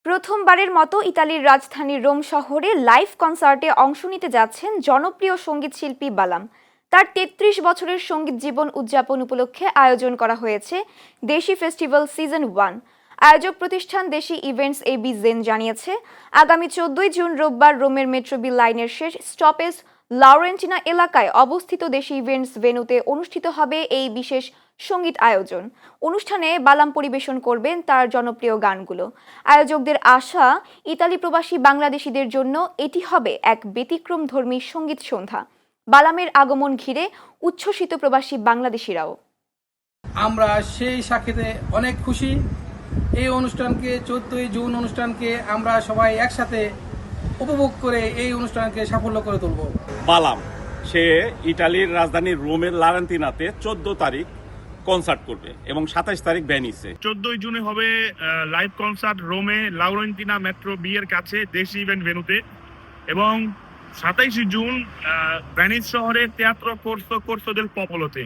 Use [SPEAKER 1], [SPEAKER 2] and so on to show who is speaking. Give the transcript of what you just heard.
[SPEAKER 1] প্রথমবারের মতো ইতালির রাজধানী রোম শহরে লাইভ কনসার্টে অংশ নিতে যাচ্ছেন জনপ্রিয় সঙ্গীতশিল্পী বালাম। তার ৩৩ বছরের সঙ্গীত জীবন উদযাপন উপলক্ষে আয়োজন করা হয়েছে দেশি ফেস্টিভ্যাল সিজন 1। আয়োজক প্রতিষ্ঠান দেশি ইভেন্টস এবি জেন জানিয়েছে, আগামী ১৪ জুন রোববার রোমের মেট্রোবি লাইনের শেষ স্টপেজ লাউরেন্টিনা এলাকায় অবস্থিত দেশি ইভেন্টস ভেন্যুতে অনুষ্ঠিত হবে এই বিশেষ সঙ্গীত আয়োজন। অনুষ্ঠানে বালাম পরিবেশন করবেন তার জনপ্রিয় গানগুলো। আয়োজকদের আশা, ইতালি প্রবাসী বাংলাদেশিদের জন্য এটি হবে এক ব্যতিক্রমধর্মী সঙ্গীত সন্ধ্যা। বালামের আগমন ঘিরে উচ্ছ্বসিত প্রবাসী বাংলাদেশিরাও।
[SPEAKER 2] আমরা সেই সাক্ষীতে অনেক খুশি। এই অনুষ্ঠানকে 14 জুন অনুষ্ঠানকে আমরা সবাই একসাথে উপভোগ করে এই অনুষ্ঠানকে সাফল্য করে তুলব।
[SPEAKER 3] বালাম সে ইটালির রাজধানী রোমের লারেন্তিনাতে 14 তারিখ কনসার্ট করবে এবং 27 তারিখ ভেনিসে।
[SPEAKER 4] 14 জুনে হবে লাইভ কনসার্ট রোমে লাউরেন্তিনা মেট্রো বি এর কাছে দেশি ইভেন্ট ভেন্যুতে, এবং 27 জুন ভেনিস শহরে তেয়াত্রো কোর্সো দেল পপোলোতে।